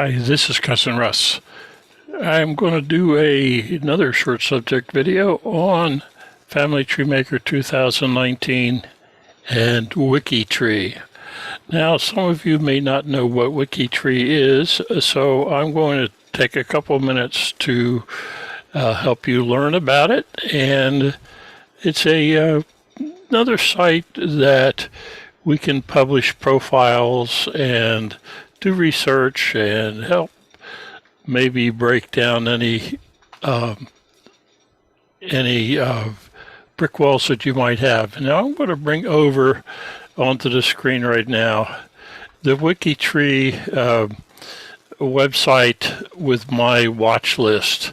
Hi, this is Cousin Russ. I'm going to do another short subject video on Family Tree Maker 2019 and WikiTree. Now, some of you may not know what WikiTree is, so I'm going to take a couple minutes to help you learn about it. And it's another site that we can publish profiles and do research and help maybe break down any brick walls that you might have. Now I'm going to bring over onto the screen right now the WikiTree website with my watch list.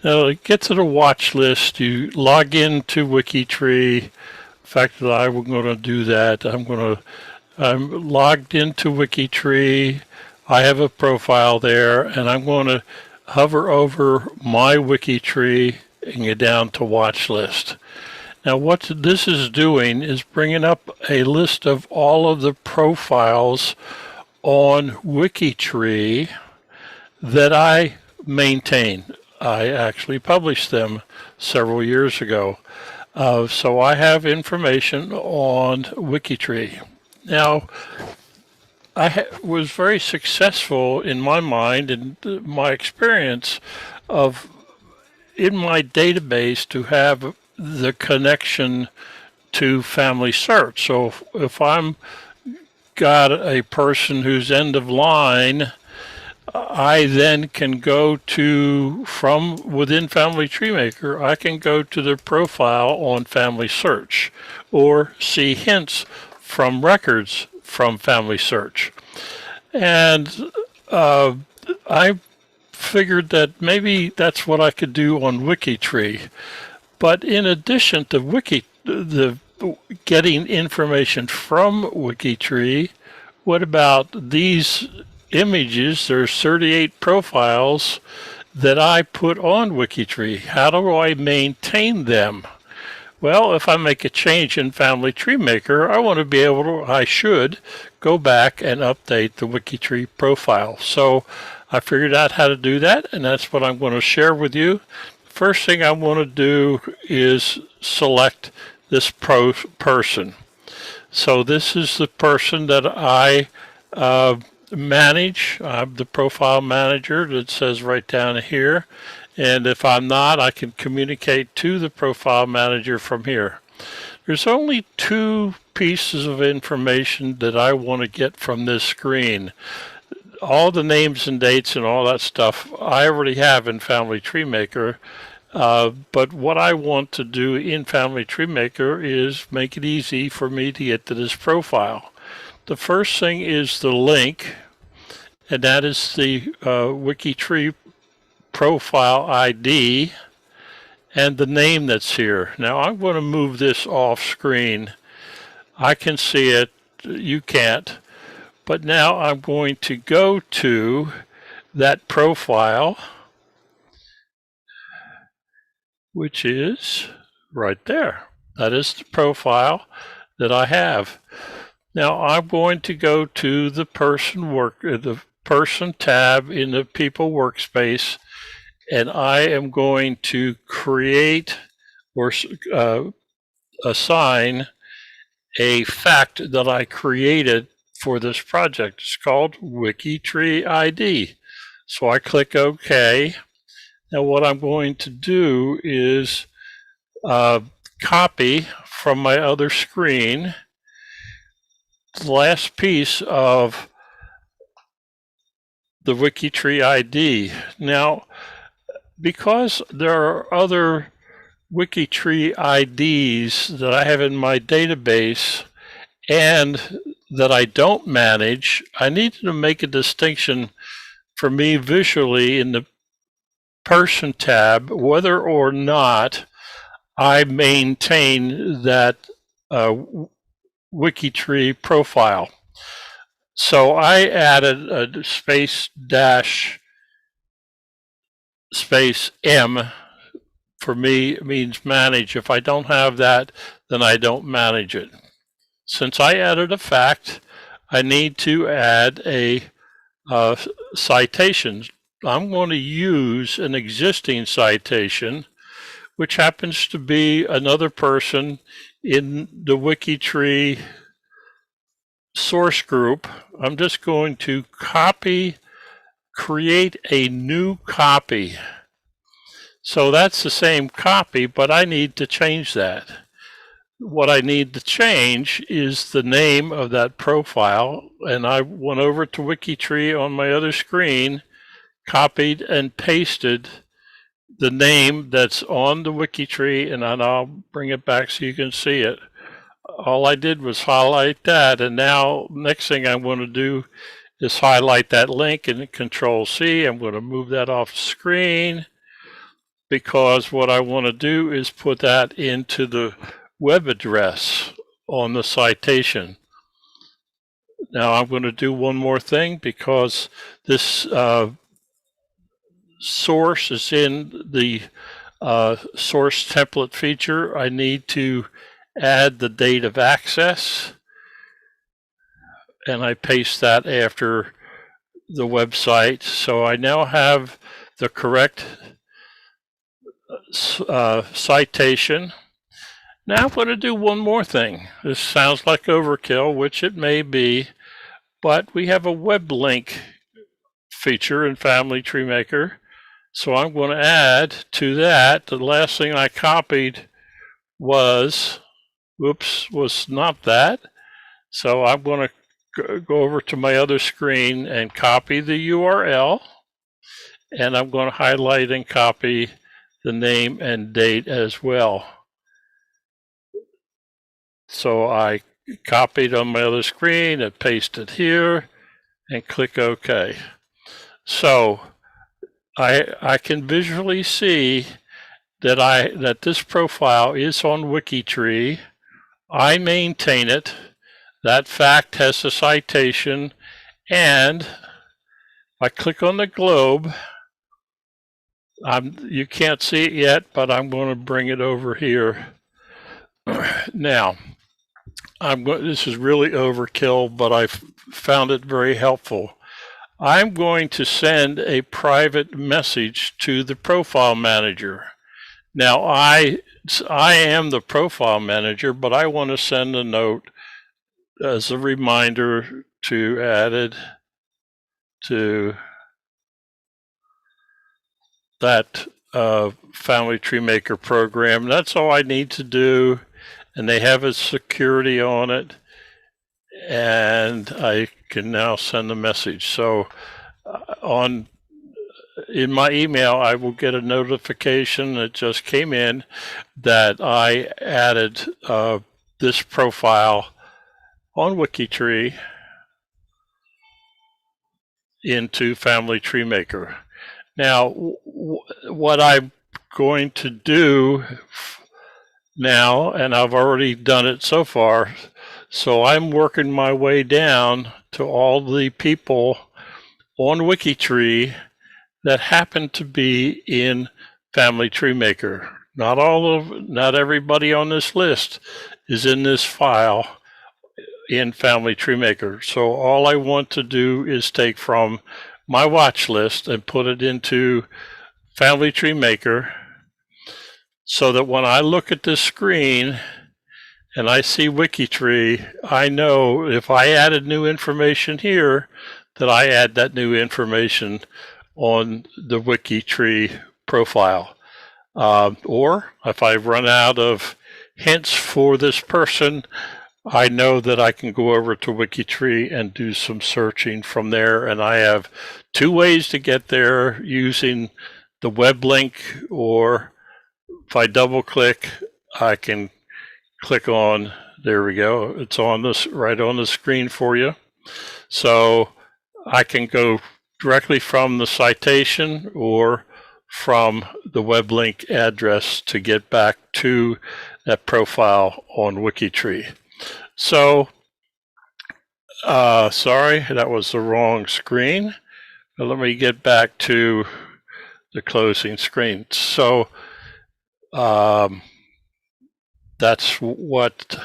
Now to get to the watch list, you log into WikiTree. In fact, I'm going to do that. I'm logged into WikiTree. I have a profile there, and I'm going to hover over my WikiTree and get down to watch list. Now what this is doing is bringing up a list of all of the profiles on WikiTree that I maintain. I actually published them several years ago. So I have information on WikiTree. Now, I was very successful in my mind and my experience of in my database to have the connection to Family Search. So if I'm got a person who's end of line, I then can go to, from within Family Tree Maker, I can go to their profile on Family Search or see hints from records from Family Search. And I figured that maybe that's what I could do on WikiTree. But in addition to the getting information from WikiTree, what about these images? There's 38 profiles that I put on WikiTree. How do I maintain them? Well, if I make a change in Family Tree Maker, I want to be able to, I should go back and update the WikiTree profile. So I figured out how to do that, and that's what I'm going to share with you. First thing I want to do is select this person. So this is the person that I manage. I'm the profile manager that says right down here. And if I'm not, I can communicate to the profile manager from here. There's only two pieces of information that I want to get from this screen. All the names and dates and all that stuff I already have in Family Tree Maker. But what I want to do in Family Tree Maker is make it easy for me to get to this profile. The first thing is the link, and that is the WikiTree profile ID and the name that's here. Now I'm going to move this off screen. I can see it, you can't. But now I'm going to go to that profile, which is right there. That is the profile that I have. Now I'm going to go to the person tab in the People Workspace, and I am going to create or assign a fact that I created for this project. It's called WikiTree ID. So I click OK. Now what I'm going to do is copy from my other screen the last piece of the WikiTree ID. Now, because there are other WikiTree IDs that I have in my database and that I don't manage, I need to make a distinction for me visually in the Person tab whether or not I maintain that WikiTree profile. So I added a space M. For me, it means manage. If I don't have that, then I don't manage it. Since I added a fact, I need to add a uh, citations. I'm going to use an existing citation, which happens to be another person in the WikiTree source group. I'm just going to create a new copy. So that's the same copy, but I need to change that. What I need to change is the name of that profile, and I went over to WikiTree on my other screen, copied and pasted the name that's on the WikiTree, and then I'll bring it back so you can see it. All I did was highlight that, and now next thing I'm going to do is highlight that link and Control C. I'm going to move that off screen because what I want to do is put that into the web address on the citation. Now I'm going to do one more thing because this source is in the source template feature. I need to add the date of access, and I paste that after the website. So I now have the correct citation. Now I'm going to do one more thing. This sounds like overkill, which it may be, but we have a web link feature in Family Tree Maker. So I'm going to add to that, the last thing I copied was not that. So I'm going to go over to my other screen and copy the URL, and I'm going to highlight and copy the name and date as well. So I copied on my other screen and pasted here and click OK. So I can visually see that this profile is on WikiTree. I maintain it. That fact has a citation, and I click on the globe. You can't see it yet, but I'm going to bring it over here. Now, this is really overkill, but I found it very helpful. I'm going to send a private message to the profile manager. Now, I am the profile manager, but I want to send a note as a reminder to add it to that Family Tree Maker program. That's all I need to do, and they have a security on it, and I can now send a message. So in my email, I will get a notification that just came in that I added this profile on WikiTree into Family Tree Maker. Now, what I'm going to do now, and I've already done it so far, so I'm working my way down to all the people on WikiTree that happen to be in Family Tree Maker. Not everybody on this list is in this file in Family Tree Maker. So all I want to do is take from my watch list and put it into Family Tree Maker, so that when I look at this screen and I see WikiTree, I know if I added new information here, that I add that new information on the WikiTree profile. Or if I run out of hints for this person, I know that I can go over to WikiTree and do some searching from there. And I have two ways to get there, using the web link, or if I double click, I can click on, there we go. It's on this right on the screen for you. So I can go directly from the citation or from the web link address to get back to that profile on WikiTree. So, sorry, that was the wrong screen. But let me get back to the closing screen. So, that's what,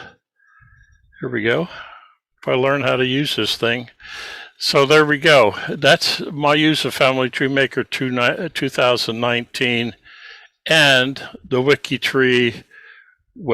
here we go. If I learn how to use this thing, So there we go. That's my use of Family Tree Maker 2019 and the WikiTree